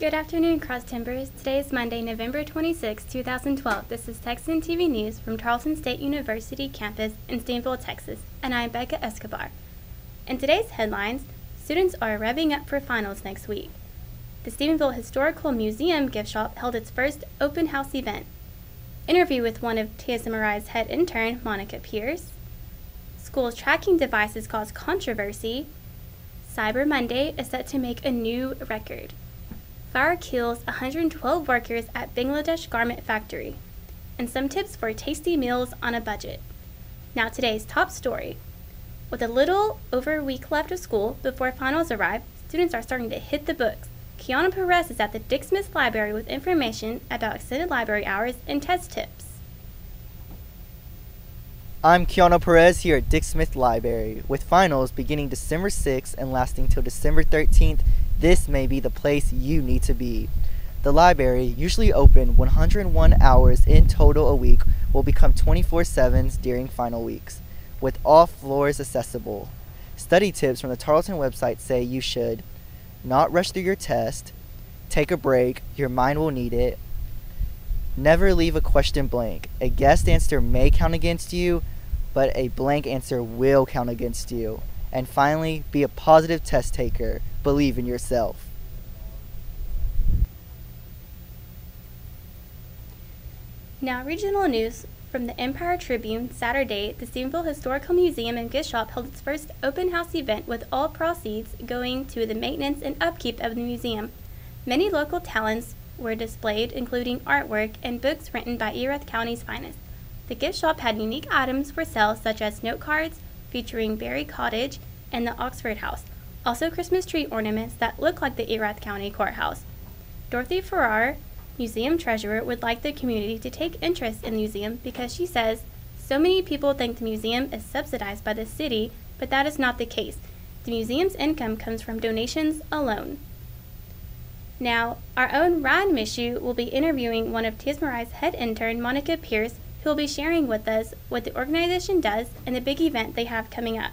Good afternoon, Cross Timbers. Today is Monday, November 26, 2012. This is Texan TV News from Tarleton State University campus in Steenville, Texas, and I'm Becca Escobar. In today's headlines, students are revving up for finals next week. The Stephenville Historical Museum gift shop held its first open house event. Interview with one of TSMRI's head intern, Monica Pierce. School tracking devices cause controversy. Cyber Monday is set to make a new record. Fire kills 112 workers at Bangladesh garment factory. And some tips for tasty meals on a budget. Now today's top story. With a little over a week left of school before finals arrive, students are starting to hit the books. Kiana Perez is at the Dick Smith Library with information about extended library hours and test tips. I'm Kiana Perez here at Dick Smith Library. With finals beginning December 6th and lasting till December 13th, this may be the place you need to be. The library, usually open 101 hours in total a week, will become 24/7s during final weeks, with all floors accessible. Study tips from the Tarleton website say you should not rush through your test, take a break, your mind will need it, never leave a question blank. A guessed answer may count against you, but a blank answer will count against you. And finally, be a positive test taker. Believe in yourself. Now regional news from the Empire Tribune. Saturday, the Stephenville Historical Museum and Gift Shop held its first open house event with all proceeds going to the maintenance and upkeep of the museum. Many local talents were displayed, including artwork and books written by Erath County's finest. The gift shop had unique items for sale such as note cards featuring Berry Cottage and the Oxford House, also Christmas tree ornaments that look like the Erath County Courthouse. Dorothy Farrar, museum treasurer, would like the community to take interest in the museum because she says, so many people think the museum is subsidized by the city, but that is not the case. The museum's income comes from donations alone. Now, our own Ryan Mishu will be interviewing one of TSMRI's head intern, Monica Pierce, who will be sharing with us what the organization does and the big event they have coming up.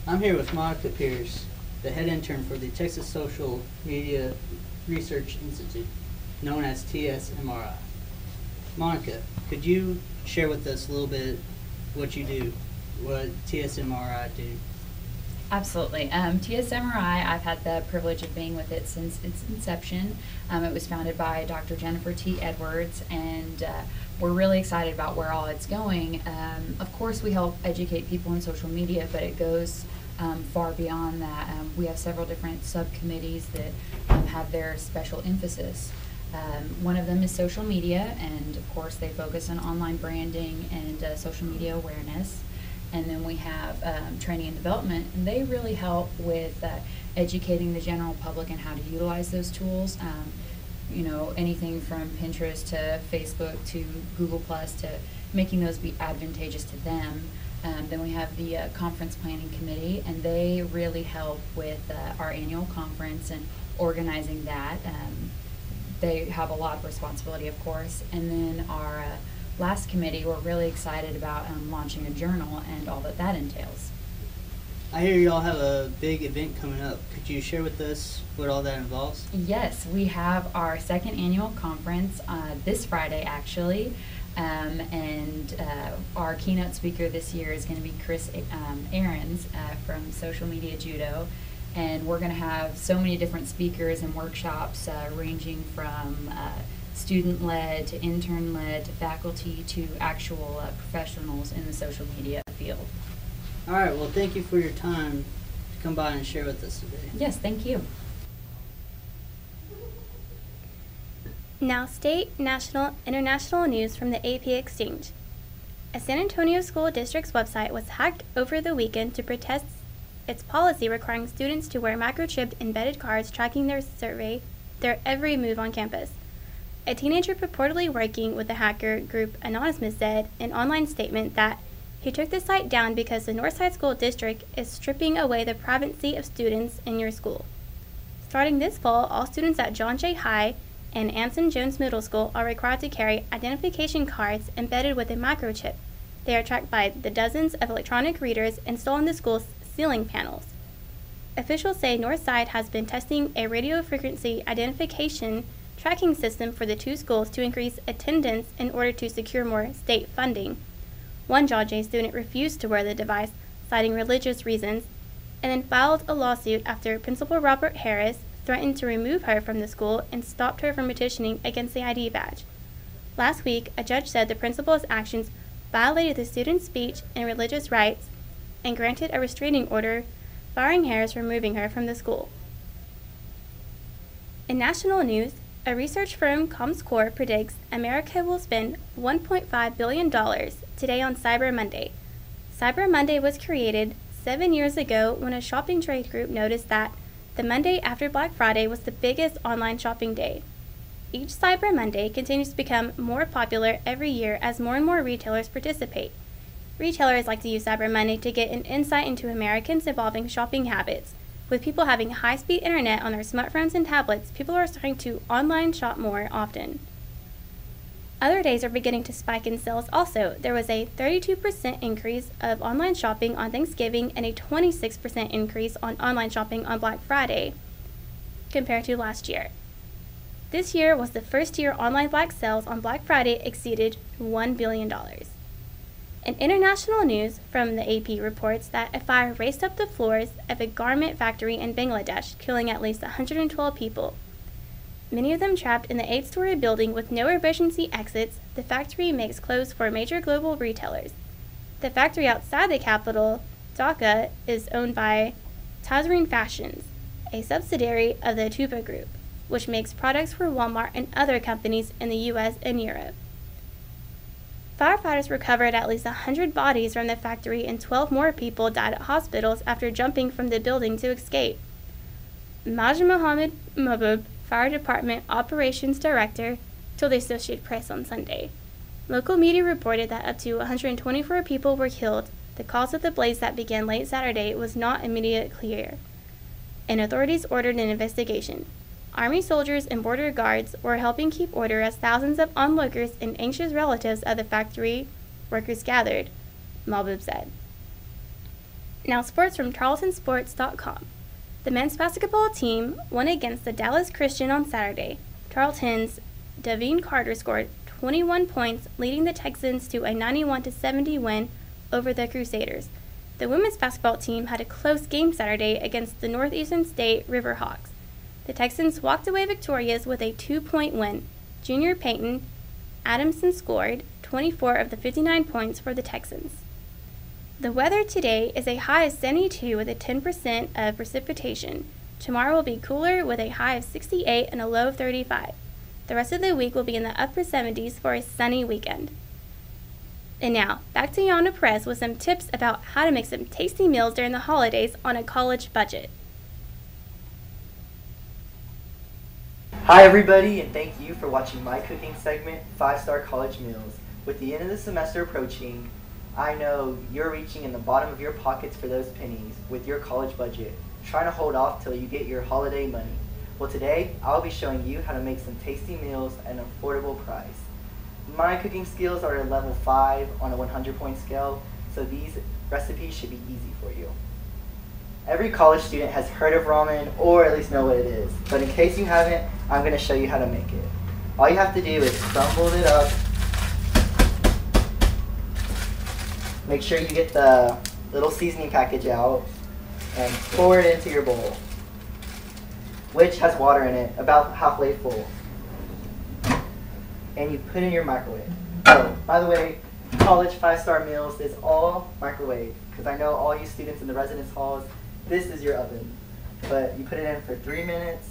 I'm here with Monica Pierce, the head intern for the Texas Social Media Research Institute, known as TSMRI. Monica, could you share with us a little bit what you do, what TSMRI do? Absolutely. TSMRI, I've had the privilege of being with it since its inception. It was founded by Dr. Jennifer T. Edwards, and we're really excited about where all it's going. Of course, we help educate people in social media, but it goes far beyond that. We have several different subcommittees that have their special emphasis. One of them is social media, and of course they focus on online branding and social media awareness. And then we have training and development, and they really help with educating the general public on how to utilize those tools. You know, anything from Pinterest to Facebook to Google Plus to making those be advantageous to them. Then we have the conference planning committee, and they really help with our annual conference and organizing that. They have a lot of responsibility, of course. And then our last committee, we're really excited about launching a journal and all that that entails. I hear you all have a big event coming up. Could you share with us what all that involves? Yes, we have our second annual conference this Friday, actually. And our keynote speaker this year is going to be Chris Ahrens from Social Media Judo. And we're going to have so many different speakers and workshops ranging from student-led to intern-led to faculty to actual professionals in the social media field. All right, well, thank you for your time to come by and share with us today. Yes, thank you. Now, state, national, international news from the AP Exchange. A San Antonio school district's website was hacked over the weekend to protest its policy requiring students to wear microchipped embedded cards tracking their every move on campus. A teenager purportedly working with the hacker group Anonymous said in an online statement that he took the site down because the Northside School District is stripping away the privacy of students in your school. Starting this fall, all students at John Jay High and Anson Jones Middle School are required to carry identification cards embedded with a microchip. They are tracked by the dozens of electronic readers installed in the school's ceiling panels. officials say Northside has been testing a radio frequency identification tracking system for the two schools to increase attendance in order to secure more state funding. One John Jay student refused to wear the device, citing religious reasons, and then filed a lawsuit after Principal Robert Harris threatened to remove her from the school and stopped her from petitioning against the ID badge. Last week, a judge said the principal's actions violated the student's speech and religious rights and granted a restraining order, barring Harris from removing her from the school. In national news, a research firm Comscore predicts America will spend $1.5 billion today on Cyber Monday. Cyber Monday was created 7 years ago when a shopping trade group noticed that the Monday after Black Friday was the biggest online shopping day. Each Cyber Monday continues to become more popular every year as more and more retailers participate. Retailers like to use Cyber Monday to get an insight into Americans' evolving shopping habits. With people having high-speed internet on their smartphones and tablets, people are starting to online shop more often. Other days are beginning to spike in sales also. There was a 32% increase of online shopping on Thanksgiving and a 26% increase on online shopping on Black Friday compared to last year. This year was the first year online Black sales on Black Friday exceeded $1 billion. In international news from the AP reports that a fire raced up the floors of a garment factory in Bangladesh, killing at least 112 people. Many of them trapped in the 8-story building with no emergency exits. The factory makes clothes for major global retailers. The factory outside the capital, Dhaka, is owned by Tazreen Fashions, a subsidiary of the Tuba Group, which makes products for Walmart and other companies in the U.S. and Europe. Firefighters recovered at least 100 bodies from the factory and 12 more people died at hospitals after jumping from the building to escape. Maj Mohammed Mahbub, Fire Department Operations Director, told the Associated Press on Sunday. Local media reported that up to 124 people were killed. The cause of the blaze that began late Saturday was not immediately clear, and authorities ordered an investigation. Army soldiers and border guards were helping keep order as thousands of onlookers and anxious relatives of the factory workers gathered, Mahbub said. Now sports from tarletonsports.com. The men's basketball team won against the Dallas Christian on Saturday. Tarleton's Davine Carter scored 21 points, leading the Texans to a 91-70 win over the Crusaders. The women's basketball team had a close game Saturday against the Northeastern State Riverhawks. The Texans walked away victorious with a 2-point win. Junior Peyton Adamson scored 24 of the 59 points for the Texans. The weather today is a high of 72 with a 10% of precipitation. Tomorrow will be cooler with a high of 68 and a low of 35. The rest of the week will be in the upper 70s for a sunny weekend. And now, back to Yana Perez with some tips about how to make some tasty meals during the holidays on a college budget. Hi everybody, and thank you for watching my cooking segment, 5-Star College Meals. With the end of the semester approaching, I know you're reaching in the bottom of your pockets for those pennies with your college budget, trying to hold off till you get your holiday money. Well, today, I'll be showing you how to make some tasty meals at an affordable price. My cooking skills are at level 5 on a 100-point scale, so these recipes should be easy for you. Every college student has heard of ramen, or at least know what it is. But in case you haven't, I'm going to show you how to make it. All you have to do is crumble it up. Make sure you get the little seasoning package out and pour it into your bowl, which has water in it, about halfway full. And you put it in your microwave. Oh, by the way, college 5-star meals is all microwave, because I know all you students in the residence halls, this is your oven. But you put it in for 3 minutes.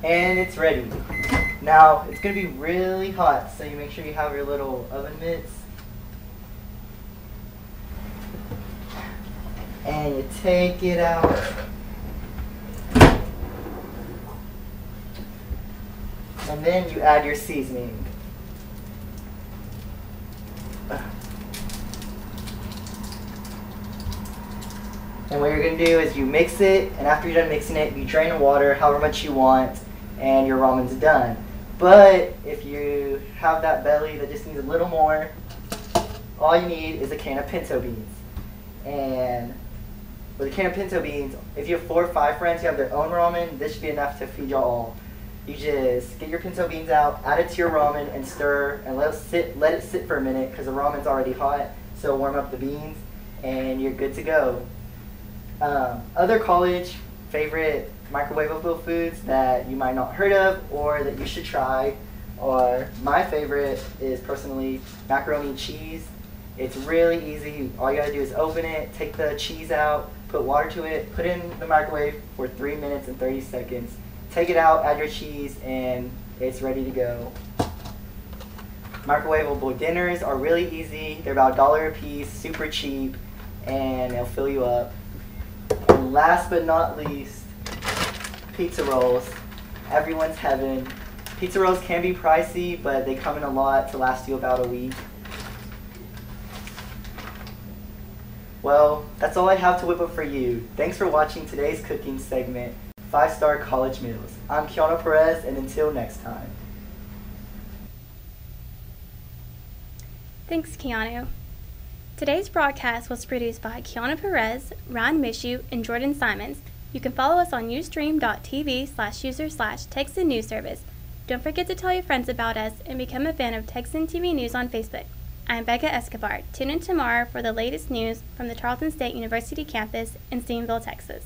And it's ready. Now, it's going to be really hot, so you make sure you have your little oven mitts. And you take it out. And then you add your seasoning. And what you're going to do is you mix it, and after you're done mixing it, you drain the water however much you want, and your ramen's done. But if you have that belly that just needs a little more, all you need is a can of pinto beans. And with a can of pinto beans, if you have 4 or 5 friends who have their own ramen, this should be enough to feed y'all all. You just get your pinto beans out, add it to your ramen, and stir, and let it sit for a minute because the ramen's already hot, so warm up the beans, and you're good to go. Other college favorite microwavable foods that you might not heard of or that you should try are, my favorite is personally macaroni and cheese. It's really easy. All you gotta do is open it, take the cheese out, put water to it, put it in the microwave for 3 minutes and 30 seconds. Take it out, add your cheese, and it's ready to go. Microwavable dinners are really easy. They're about $1 a piece, super cheap, and they'll fill you up. And last but not least, pizza rolls. Everyone's heaven. Pizza rolls can be pricey, but they come in a lot to last you about a week. Well, that's all I have to whip up for you. Thanks for watching today's cooking segment, 5-Star College Meals. I'm Keanu Perez, and until next time. Thanks, Keanu. Today's broadcast was produced by Keanu Perez, Ryan Mishu, and Jordan Simons. You can follow us on ustream.tv/user/Texan News Service. Don't forget to tell your friends about us and become a fan of Texan TV News on Facebook. I'm Becca Escobar. Tune in tomorrow for the latest news from the Tarleton State University campus in Steenville, Texas.